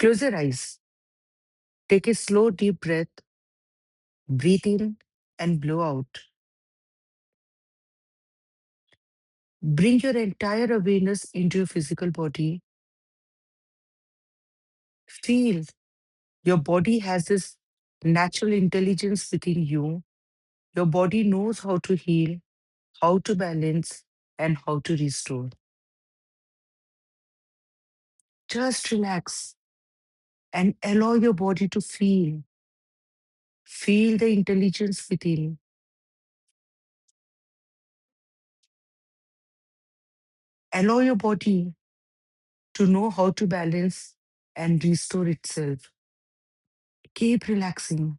Close your eyes. Take a slow, deep breath. Breathe in and blow out. Bring your entire awareness into your physical body. Feel your body has this natural intelligence within you. Your body knows how to heal, how to balance, and how to restore. Just relax and allow your body to feel. Feel the intelligence within. Allow your body to know how to balance and restore itself. Keep relaxing.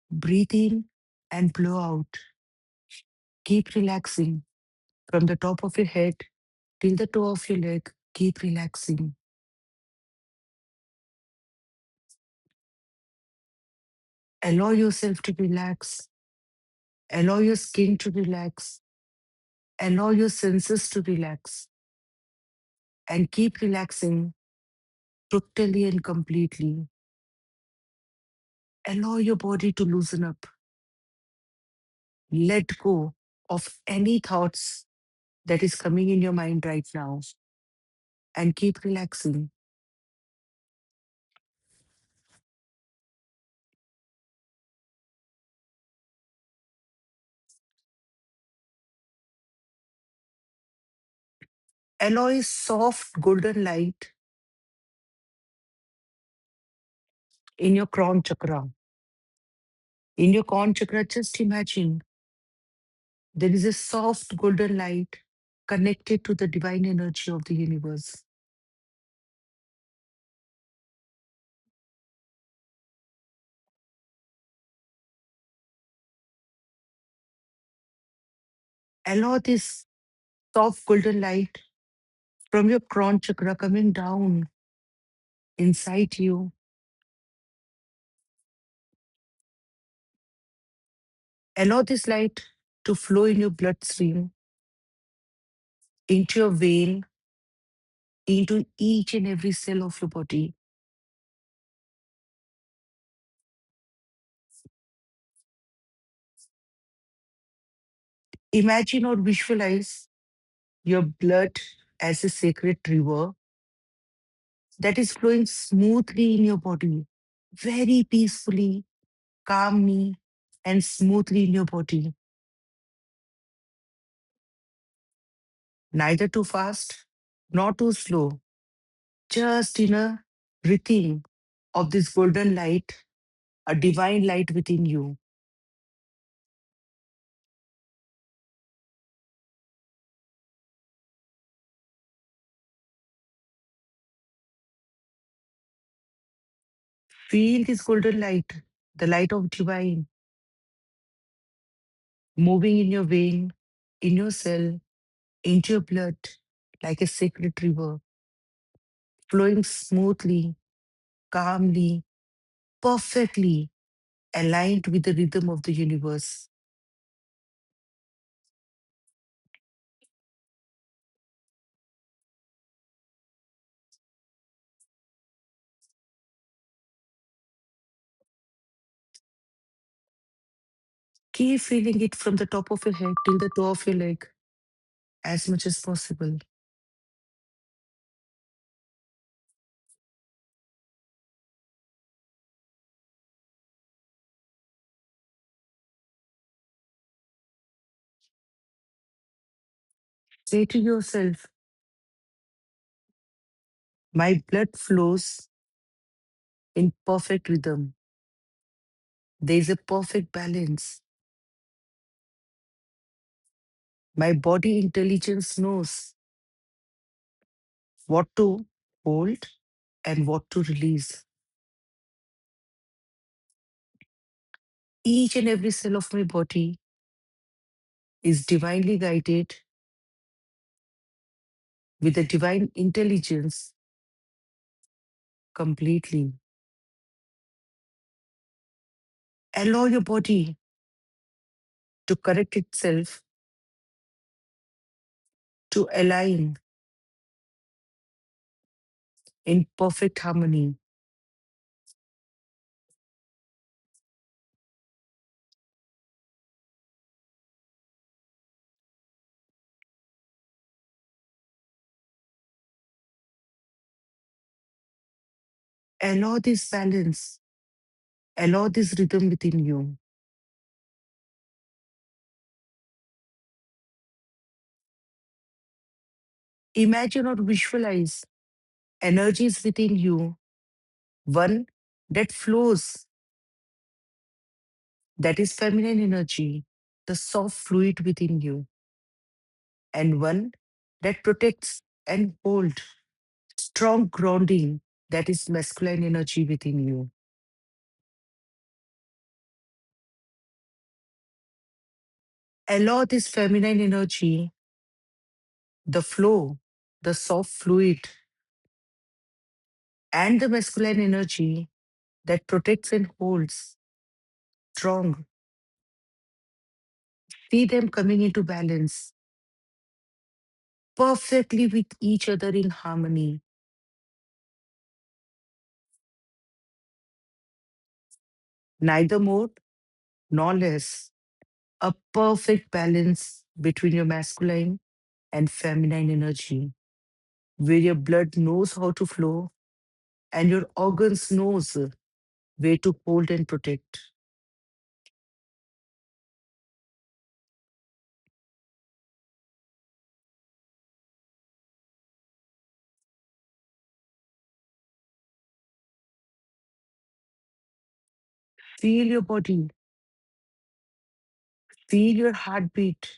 Breathe in and blow out. Keep relaxing from the top of your head till the toe of your leg. Keep relaxing. Allow yourself to relax. Allow your skin to relax. Allow your senses to relax. And keep relaxing totally and completely. Allow your body to loosen up. Let go of any thoughts that is coming in your mind right now and keep relaxing. Allow a soft golden light in your crown chakra. In your crown chakra, just imagine there is a soft golden light connected to the divine energy of the universe. Allow this soft golden light from your crown chakra coming down inside you. Allow this light to flow in your bloodstream, into your vein, into each and every cell of your body. Imagine or visualize your blood as a sacred river that is flowing smoothly in your body, very peacefully, calmly, and smoothly in your body. Neither too fast nor too slow, just in a rhythm of this golden light, a divine light within you. Feel this golden light, the light of divine, moving in your vein, in your cell, into your blood, like a sacred river, flowing smoothly, calmly, perfectly aligned with the rhythm of the universe. Keep feeling it from the top of your head till the toe of your leg as much as possible. Say to yourself, my blood flows in perfect rhythm. There is a perfect balance. My body intelligence knows what to hold and what to release. Each and every cell of my body is divinely guided with a divine intelligence completely. Allow your body to correct itself, to align in perfect harmony. Allow this balance, allow this rhythm within you. Imagine or visualize energies within you, one that flows, that is feminine energy, the soft fluid within you, and one that protects and holds strong grounding, that is masculine energy within you. Allow this feminine energy, the flow, the soft fluid, and the masculine energy that protects and holds strong. See them coming into balance perfectly with each other in harmony, neither more nor less. A perfect balance between your masculine and feminine energy, where your blood knows how to flow and your organs knows where to hold and protect. Feel your body, feel your heartbeat,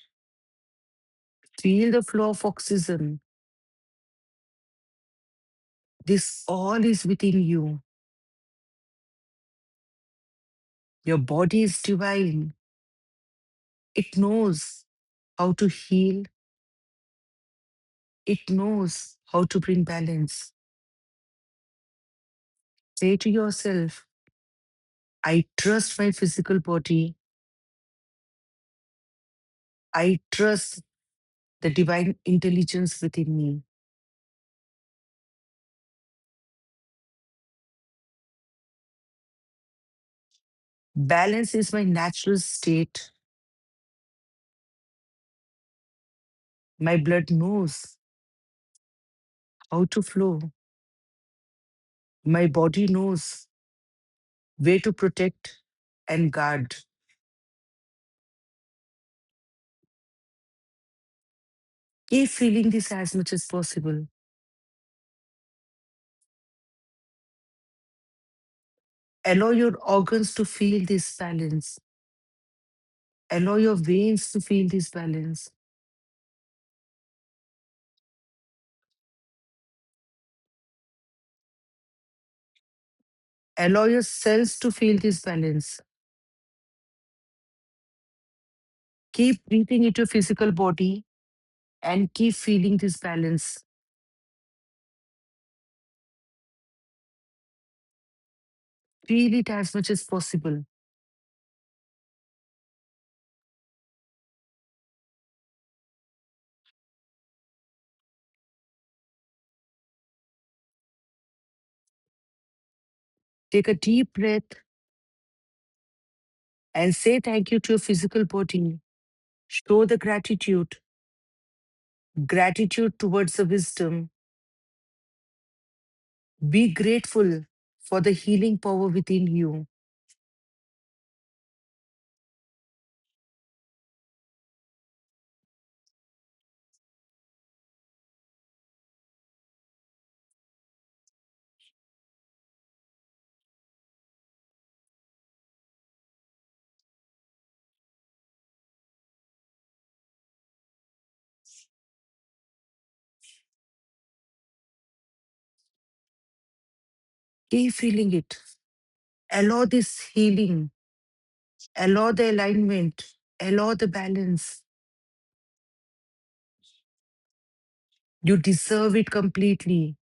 feel the flow of oxygen. This all is within you. Your body is divine. It knows how to heal, it knows how to bring balance. Say to yourself, I trust my physical body. I trust the divine intelligence within me. Balance is my natural state. My blood knows how to flow. My body knows where to protect and guard. Keep feeling this as much as possible. Allow your organs to feel this balance. Allow your veins to feel this balance. Allow your cells to feel this balance. Keep breathing into your physical body and keep feeling this balance. Feel it as much as possible. Take a deep breath and say thank you to your physical body. Show the gratitude, gratitude towards the wisdom. Be grateful for the healing power within you. Keep feeling it. Allow this healing, allow the alignment, allow the balance. You deserve it completely.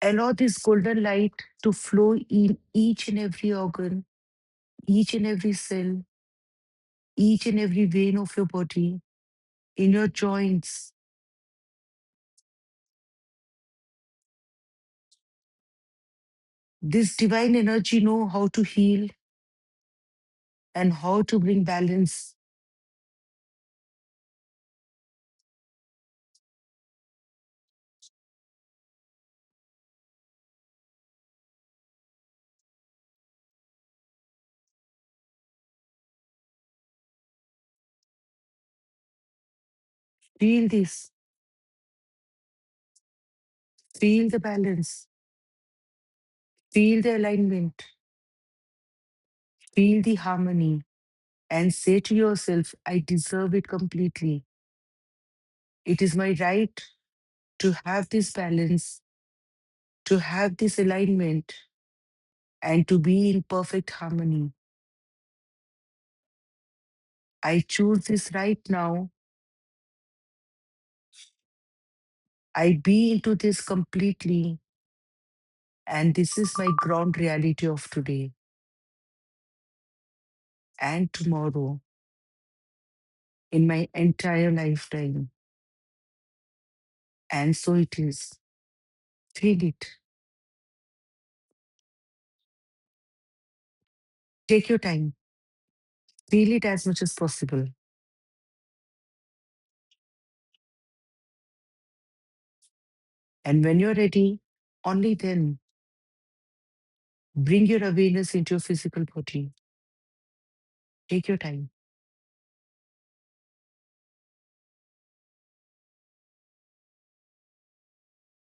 Allow this golden light to flow in each and every organ, each and every cell, each and every vein of your body, in your joints. This divine energy know how to heal and how to bring balance. Feel this, feel the balance, feel the alignment, feel the harmony, and say to yourself, I deserve it completely. It is my right to have this balance, to have this alignment, and to be in perfect harmony. I choose this right now. I be into this completely, and this is my ground reality of today and tomorrow in my entire lifetime. And so it is. Feel it. Take your time. Feel it as much as possible. And when you're ready, only then bring your awareness into your physical body. Take your time.